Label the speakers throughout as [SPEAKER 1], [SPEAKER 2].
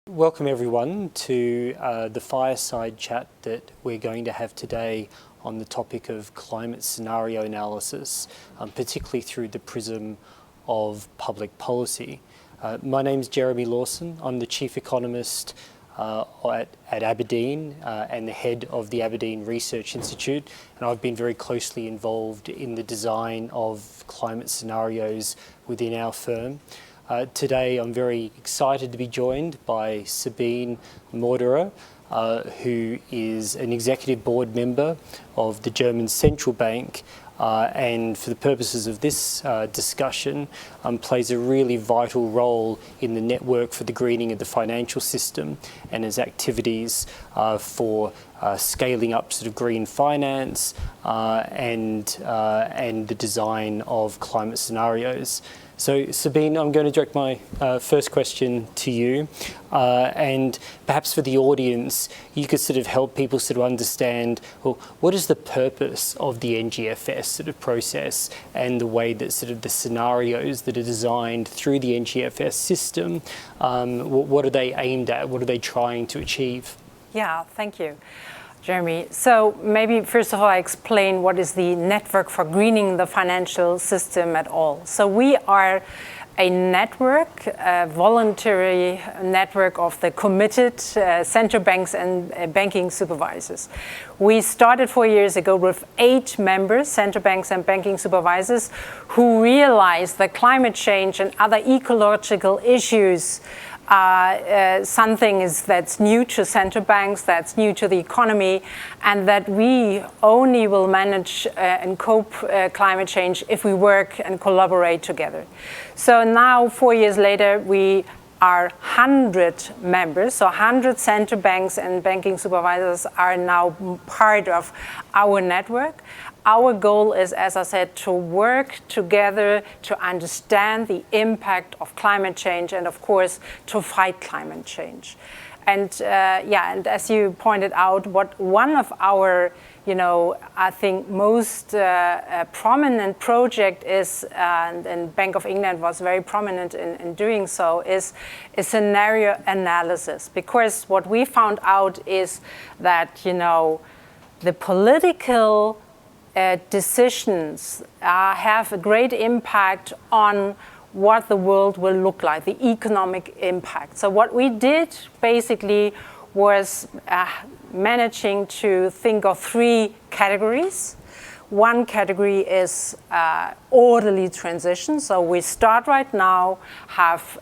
[SPEAKER 1] Welcome everyone to the fireside chat that we're going to have today on the topic of climate scenario analysis, particularly through the prism of public policy. My name's Jeremy Lawson. I'm the Chief Economist at Aberdeen and the head of the Aberdeen Research Institute, and I've been very closely involved in the design of climate scenarios within our firm. Today I'm very excited to be joined by Sabine Mauderer, who is an executive board member of the German Central Bank and for the purposes of this discussion plays a really vital role in the network for the greening of the financial system and as activities for scaling up sort of green finance and the design of climate scenarios. So Sabine, I'm going to direct my first question to you, and perhaps for the audience, you could sort of help people sort of understand, well, what is the purpose of the NGFS sort of process and the way that sort of the scenarios that are designed through the NGFS system, what are they aimed at? What are they trying to achieve?
[SPEAKER 2] Yeah, thank you, Jeremy. So maybe first of all, I explain what is the network for greening the financial system at all. So we are a network, a voluntary network of the committed central banks and banking supervisors. We started 4 years ago with 8 members, central banks and banking supervisors, who realized that climate change and other ecological issues something that's new to central banks, that's new to the economy, and that we only will manage and cope climate change if we work and collaborate together. So now, 4 years later, we are 100 members, so 100 central banks and banking supervisors are now part of our network. Our goal is, as I said, to work together to understand the impact of climate change and, of course, to fight climate change. And and as you pointed out, one of our, I think most prominent project is, and Bank of England was very prominent in doing so, is a scenario analysis. Because what we found out is that, the political decisions have a great impact on what the world will look like, the economic impact. So what we did basically was managing to think of 3 categories. One category is orderly transition. So we start right now, have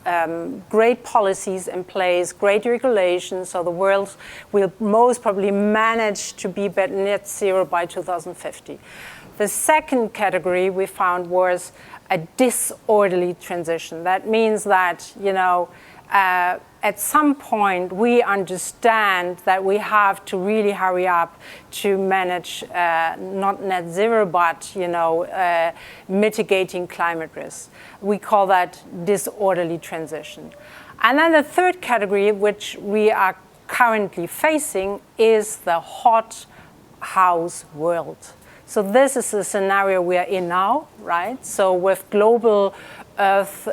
[SPEAKER 2] great policies in place, great regulations, so the world will most probably manage to be net zero by 2050. The second category we found was a disorderly transition. That means that, at some point we understand that we have to really hurry up to manage not net zero, but mitigating climate risks. We call that disorderly transition. And then the third category, which we are currently facing, is the hot house world. So this is the scenario we are in now, right? So with global Earth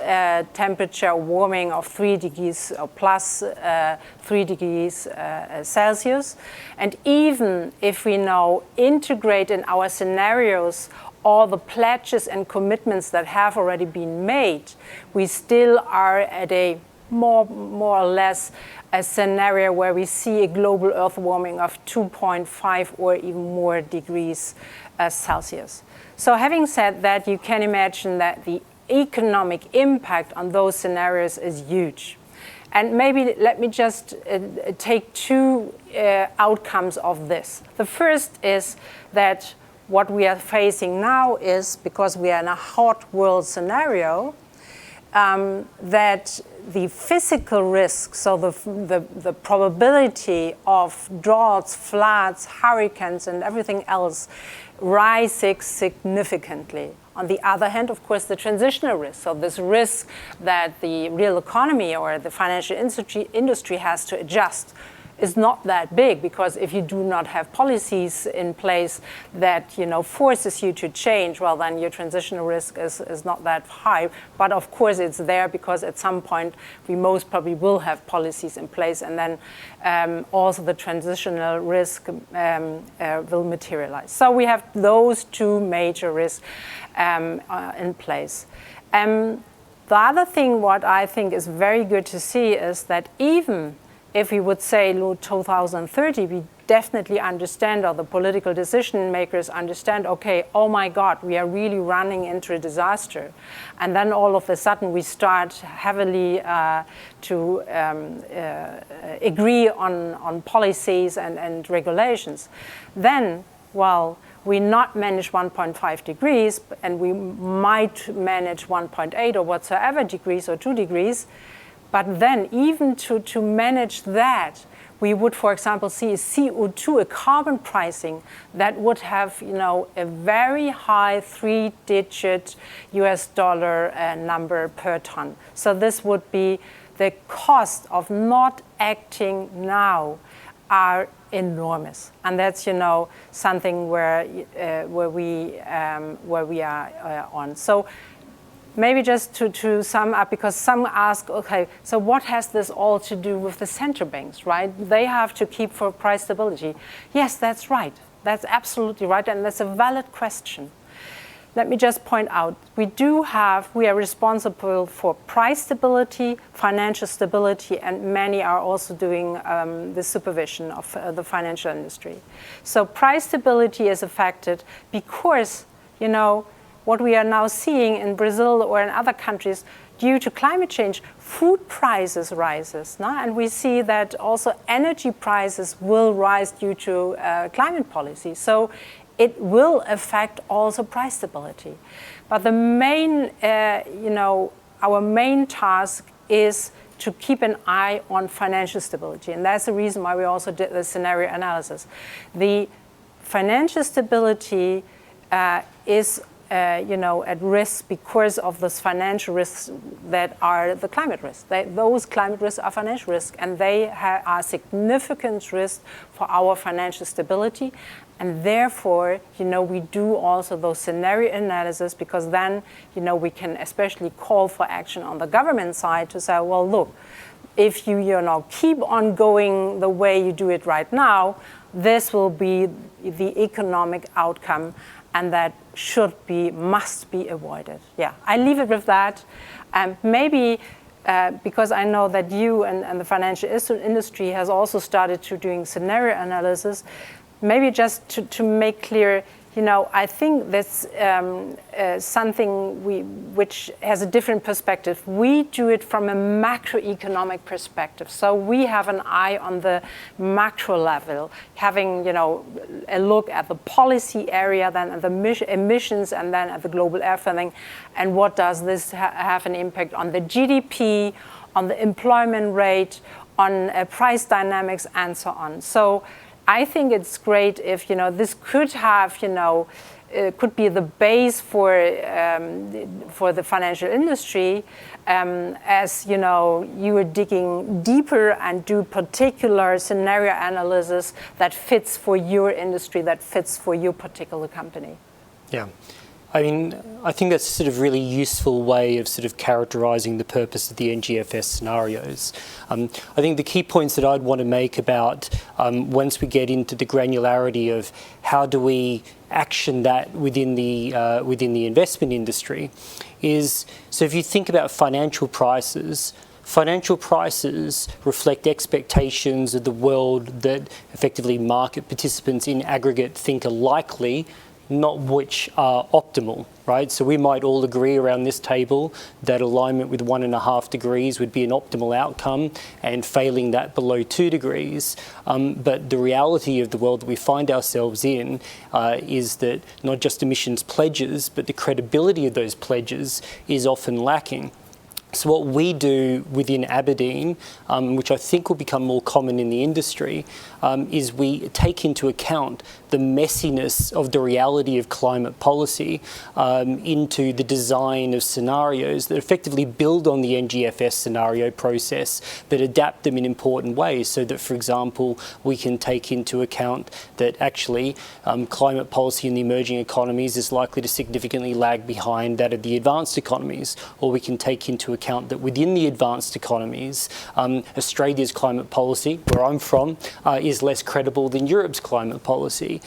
[SPEAKER 2] temperature warming of 3 degrees or plus 3 degrees Celsius. And even if we now integrate in our scenarios all the pledges and commitments that have already been made, we still are at a more or less a scenario where we see a global Earth warming of 2.5 or even more degrees Celsius. So having said that, you can imagine that the economic impact on those scenarios is huge. And maybe let me just take 2 outcomes of this. The first is that what we are facing now is, because we are in a hot world scenario, that the physical risk, so the probability of droughts, floods, hurricanes, and everything else rises significantly. On the other hand, of course, the transitional risk, so this risk that the real economy or the financial industry has to adjust, is not that big, because if you do not have policies in place that forces you to change, well, then your transitional risk is not that high. But of course it's there, because at some point we most probably will have policies in place, and then also the transitional risk will materialize. So we have those two major risks in place. The other thing what I think is very good to see is that even if we would say 2030, we definitely understand, or the political decision makers understand, okay, oh my God, we are really running into a disaster. And then all of a sudden we start heavily to agree on policies and regulations. Then, well, we not manage 1.5 degrees, and we might manage 1.8 or whatsoever degrees or 2 degrees. But then even to manage that, we would, for example, see a CO2, a carbon pricing that would have, a very high 3-digit US dollar number per ton. So this would be the cost of not acting now are enormous, and that's something where we are on. So maybe just to sum up, because some ask, okay, so what has this all to do with the central banks, right? They have to keep for price stability. Yes, that's right. That's absolutely right, and that's a valid question. Let me just point out, we are responsible for price stability, financial stability, and many are also doing the supervision of the financial industry. So price stability is affected because, what we are now seeing in Brazil or in other countries, due to climate change, food prices rises, no? And we see that also energy prices will rise due to climate policy. So it will affect also price stability. But the main, our main task is to keep an eye on financial stability. And that's the reason why we also did the scenario analysis. The financial stability is at risk because of those financial risks that are the climate risks. Those climate risks are financial risks, and they are significant risks for our financial stability. And therefore, we do also those scenario analysis, because then, we can especially call for action on the government side to say, well, look, if you keep on going the way you do it right now, this will be the economic outcome, and that must be avoided. Yeah, I leave it with that. Maybe because I know that you and the financial industry has also started to doing scenario analysis, maybe just to make clear, I think that's something which has a different perspective. We do it from a macroeconomic perspective. So we have an eye on the macro level, having a look at the policy area, then at the emissions, and then at the global air funding, and what does this have an impact on the GDP, on the employment rate, on price dynamics, and so on. So I think it's great if this could have could be the base for the financial industry, as you are digging deeper and do particular scenario analysis that fits for your industry, that fits for your particular company.
[SPEAKER 1] Yeah. I mean, I think that's a sort of really useful way of sort of characterising the purpose of the NGFS scenarios. I think the key points that I'd want to make about once we get into the granularity of how do we action that within the investment industry is, so if you think about financial prices reflect expectations of the world that effectively market participants in aggregate think are likely, not which are optimal, right? So we might all agree around this table that alignment with 1.5 degrees would be an optimal outcome, and failing that below 2 degrees. But the reality of the world that we find ourselves in is that not just emissions pledges, but the credibility of those pledges is often lacking. So what we do within Aberdeen, which I think will become more common in the industry, is we take into account the messiness of the reality of climate policy into the design of scenarios that effectively build on the NGFS scenario process, but adapt them in important ways so that, for example, we can take into account that actually climate policy in the emerging economies is likely to significantly lag behind that of the advanced economies, or we can take into account that within the advanced economies, Australia's climate policy, where I'm from, is less credible than Europe's climate policy.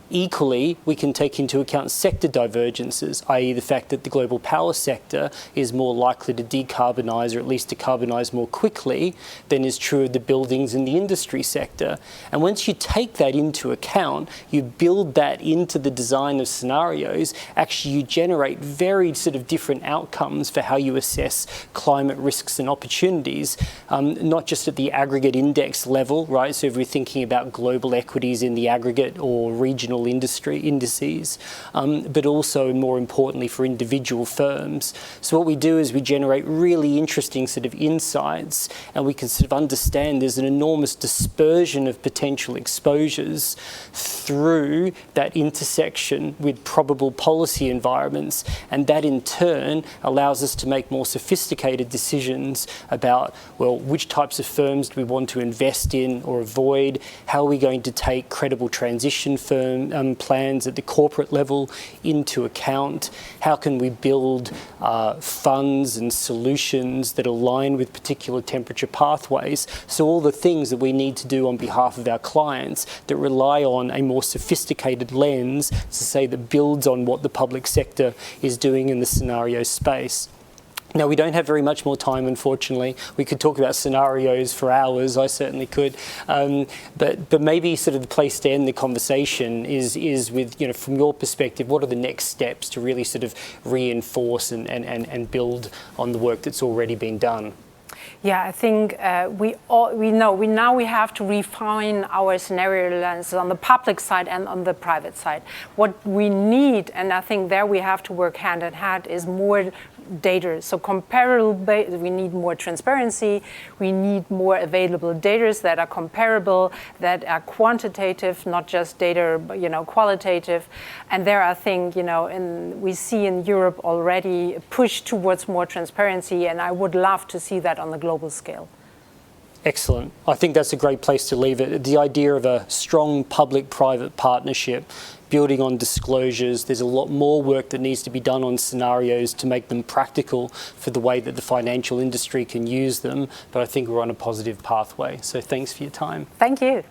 [SPEAKER 1] Equally, we can take into account sector divergences, i.e. the fact that the global power sector is more likely to decarbonise, or at least decarbonise more quickly than is true of the buildings and the industry sector. And once you take that into account, you build that into the design of scenarios, actually you generate very sort of different outcomes for how you assess climate risks and opportunities, not just at the aggregate index level, right? So if we're thinking about global equities in the aggregate or regional industry indices, but also more importantly for individual firms. So what we do is we generate really interesting sort of insights, and we can sort of understand there's an enormous dispersion of potential exposures through that intersection with probable policy environments, and that in turn allows us to make more sophisticated decisions about, well, which types of firms do we want to invest in or avoid, how are we going to take credible transition firm plans at the corporate level into account, how can we build funds and solutions that align with particular temperature pathways. So all the things that we need to do on behalf of our clients that rely on a more sophisticated lens, to say that builds on what the public sector is doing in the scenario space. Now, we don't have very much more time, unfortunately. We could talk about scenarios for hours, I certainly could. But maybe sort of the place to end the conversation is with, you know, from your perspective, what are the next steps to really sort of reinforce and build on the work that's already been done?
[SPEAKER 2] Yeah, I think we now have to refine our scenario lenses on the public side and on the private side. What we need, and I think there we have to work hand in hand, is more data. So comparable, we need more transparency. We need more available data that are comparable, that are quantitative, not just data, but, you know, qualitative. And there, I think, you know, we see in Europe already a push towards more transparency, and I would love to see that on the global scale.
[SPEAKER 1] Excellent. I think that's a great place to leave it. The idea of a strong public-private partnership building on disclosures. There's a lot more work that needs to be done on scenarios to make them practical for the way that the financial industry can use them. But I think we're on a positive pathway. So thanks for your time.
[SPEAKER 2] Thank you.